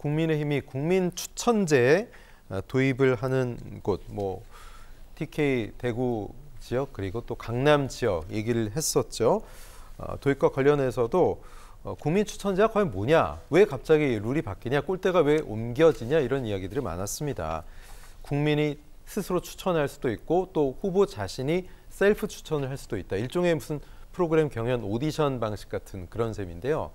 국민의힘이 국민 추천제 도입을 하는 곳, 뭐 TK 대구 지역 그리고 또 강남 지역 얘기를 했었죠. 도입과 관련해서도 국민 추천제가 과연 뭐냐, 왜 갑자기 룰이 바뀌냐, 꼴대가 왜 옮겨지냐 이런 이야기들이 많았습니다. 국민이 스스로 추천할 수도 있고 또 후보 자신이 셀프 추천을 할 수도 있다. 일종의 무슨 프로그램 경연 오디션 방식 같은 그런 셈인데요.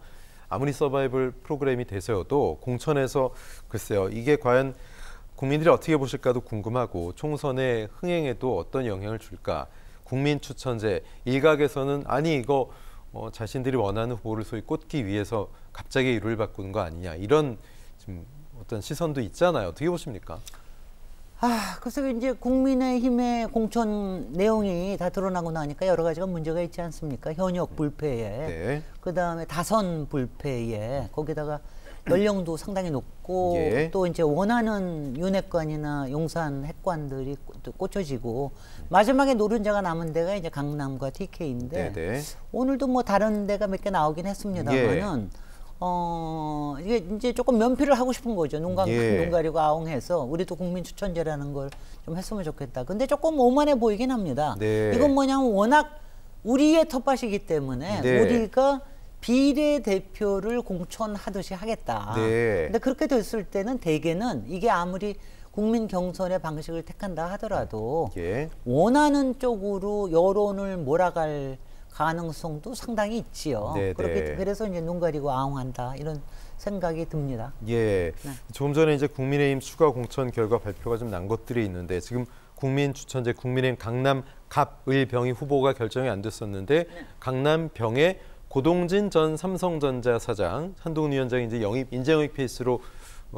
아무리 서바이벌 프로그램이 돼서도 공천에서 글쎄요, 이게 과연 국민들이 어떻게 보실까도 궁금하고 총선의 흥행에도 어떤 영향을 줄까. 국민 추천제, 일각에서는 아니 이거 자신들이 원하는 후보를 소위 꽂기 위해서 갑자기 룰을 바꾸는 거 아니냐, 이런 좀 어떤 시선도 있잖아요. 어떻게 보십니까? 그래서 이제 국민의힘의 공천 내용이 다 드러나고 나니까 여러 가지가 문제가 있지 않습니까? 현역 불패에, 네. 그다음에 다선 불패에, 거기다가 연령도 상당히 높고 예. 또 이제 원하는 윤핵관이나 용산 핵관들이 또 꽂혀지고 마지막에 노른자가 남은 데가 이제 강남과 TK인데 네네. 오늘도 뭐 다른 데가 몇 개 나오긴 했습니다만은 이게 이제 조금 면피를 하고 싶은 거죠. 눈 가리고 아웅해서 우리도 국민 추천제라는 걸 좀 했으면 좋겠다. 근데 조금 오만해 보이긴 합니다. 네. 이건 뭐냐면 워낙 우리의 텃밭이기 때문에 네. 우리가 비례대표를 공천하듯이 하겠다. 네. 근데 그렇게 됐을 때는 대개는 이게 아무리 국민 경선의 방식을 택한다 하더라도 예. 원하는 쪽으로 여론을 몰아갈 가능성도 상당히 있지요. 네, 네. 그래서 이제 눈 가리고 아웅한다 이런 생각이 듭니다. 예. 네. 조금 전에 이제 국민의힘 추가 공천 결과 발표가 좀 난 것들이 있는데 지금 국민 추천제 국민의힘 강남 갑을병이 후보가 결정이 안 됐었는데 강남 병의 고동진 전 삼성전자 사장, 한동훈 위원장이 이제 인재영입 페이스로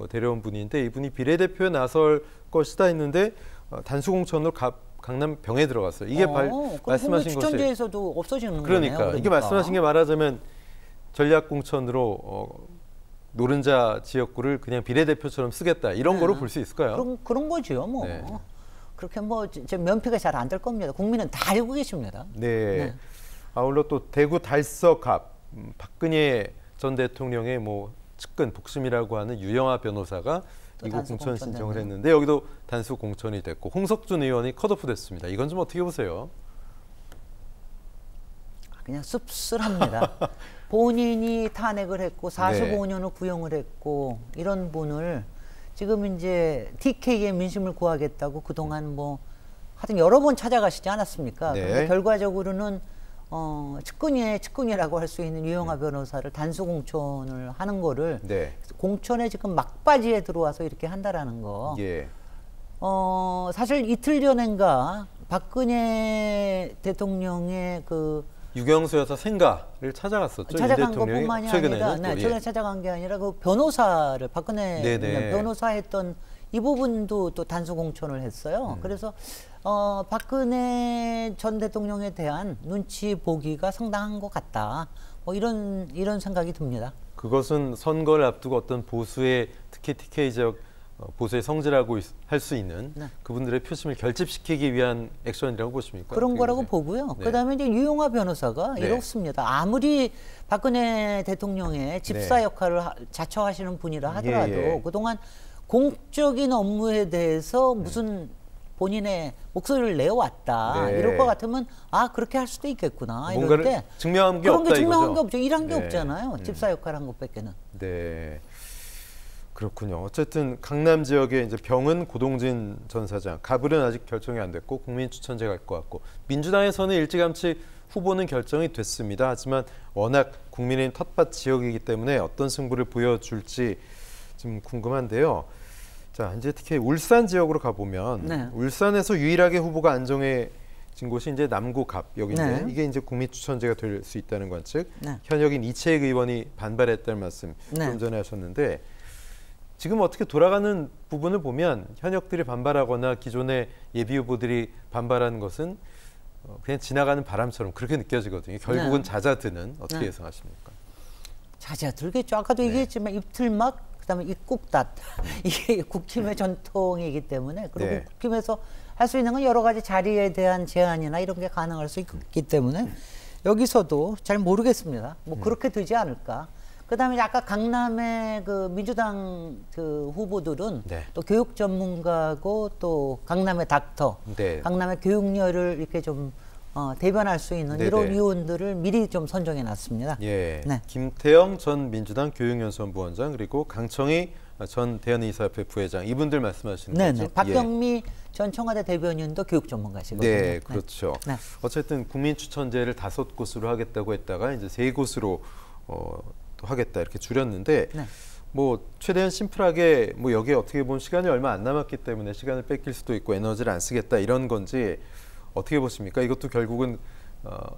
데려온 분인데 이분이 비례대표에 나설 것이다 했는데 단수 공천으로 강남 병에 들어갔어요. 이게 말씀하신 것이 추천제에서도 없어지는 그러니까 거네요. 이게 말씀하신 게 말하자면 전략 공천으로 노른자 지역구를 그냥 비례대표처럼 쓰겠다 이런 거로 볼 수 있을까요? 그런 거죠. 뭐 네. 그렇게 뭐 면피가 잘 안 될 겁니다. 국민은 다 알고 계십니다. 네. 아울러 또 대구 달서갑 박근혜 전 대통령의 뭐 측근 복심이라고 하는 유영아 변호사가 이곳 공천 신청을 했는데 여기도 단수 공천이 됐고 홍석준 의원이 컷오프됐습니다. 이건 좀 어떻게 보세요? 그냥 씁쓸합니다. 본인이 탄핵을 했고 45년을 구형을 했고 이런 분을 지금 이제 TK의 민심을 구하겠다고 그동안 뭐 하여튼 여러 번 찾아가시지 않았습니까? 네. 그런데 결과적으로는 측근이라고 할 수 있는 유영아 변호사를 단수 공천을 하는 거를 공천에 지금 막바지에 들어와서 이렇게 한다라는 거. 예. 사실 이틀 전인가 박근혜 대통령의 그 유경수 여사 생가를 찾아갔었죠. 찾아간 것뿐만이 아니라 최근에 예. 찾아간 게 아니라 그 변호사를 박근혜 변호사 했던 이 부분도 또 단수 공천을 했어요. 그래서 박근혜 전 대통령에 대한 눈치 보기가 상당한 것 같다. 뭐 이런 생각이 듭니다. 그것은 선거를 앞두고 어떤 보수의 특히 TK 지역 보수의 성지라고 할 수 있는 그분들의 표심을 결집시키기 위한 액션이라고 보십니까? 그런 거라고 보고요. 그다음에 이제 유영아 변호사가 이렇습니다. 아무리 박근혜 대통령의 집사 역할을 자처하시는 분이라 하더라도 그동안 공적인 업무에 대해서 무슨 본인의 목소리를 내어왔다. 이럴 것 같으면 그렇게 할 수도 있겠구나. 이럴 때 증명한 게 그런 없다 게 증명한 게 이거죠? 없죠. 일한 게 없잖아요. 집사 역할 한 것밖에는. 네. 그렇군요. 어쨌든 강남 지역의 이제 병은 고동진 전 사장, 갑을은 아직 결정이 안 됐고 국민 추천제 갈 것 같고 민주당에서는 일찌감치 후보는 결정이 됐습니다. 하지만 워낙 국민의힘 텃밭 지역이기 때문에 어떤 승부를 보여줄지 좀 궁금한데요. 자, 이제 특히 울산 지역으로 가보면 울산에서 유일하게 후보가 안정해진 곳이 이제 남구 갑 여기인데 이게 이제 국민 추천제가 될 수 있다는 관측. 현역인 이채익 의원이 반발했다는 말씀 좀 전에 하셨는데. 지금 어떻게 돌아가는 부분을 보면 현역들이 반발하거나 기존의 예비 후보들이 반발하는 것은 그냥 지나가는 바람처럼 그렇게 느껴지거든요. 결국은 잦아드는 어떻게 예상하십니까? 잦아들겠죠. 아까도 얘기했지만 입틀막, 그다음에 입국닷 이게 국힘의 전통이기 때문에 그리고 국힘에서 할 수 있는 건 여러 가지 자리에 대한 제한이나 이런 게 가능할 수 있기 때문에 여기서도 잘 모르겠습니다. 뭐 그렇게 되지 않을까. 그다음에 이제 아까 강남의 그 민주당 그 후보들은 네. 또 교육 전문가고 또 강남의 닥터, 네. 강남의 교육열을 이렇게 좀 대변할 수 있는 네네. 이런 위원들을 미리 좀 선정해 놨습니다. 예. 네. 김태영 전 민주당 교육연수원부원장 그리고 강청희 전 대한의사협회 부회장 이분들 말씀하시는 네네. 거죠? 박경미 전 청와대 대변인도 교육 전문가시거든요. 네, 그렇죠. 네. 어쨌든 국민 추천제를 5곳으로 하겠다고 했다가 이제 3곳으로 또 하겠다 이렇게 줄였는데 네. 뭐 최대한 심플하게 뭐 여기에 어떻게 보면 시간이 얼마 안 남았기 때문에 시간을 뺏길 수도 있고 에너지를 안 쓰겠다 이런 건지 어떻게 보십니까? 이것도 결국은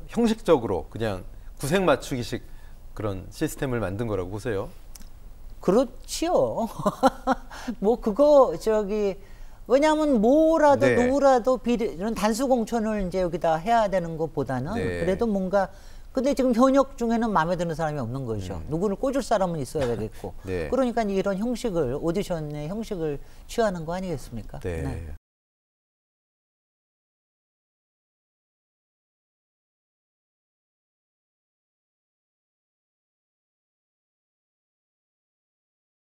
형식적으로 그냥 구색 맞추기식 그런 시스템을 만든 거라고 보세요. 그렇지요. 뭐 그거 왜냐하면 뭐라도 네. 누구라도 이런 단수 공천을 이제 여기다 해야 되는 것보다는 네. 그래도 뭔가 근데 지금 현역 중에는 마음에 드는 사람이 없는 거죠. 누구를 꽂을 사람은 있어야 되겠고. 네. 그러니까 이런 형식을 오디션의 형식을 취하는 거 아니겠습니까? 네.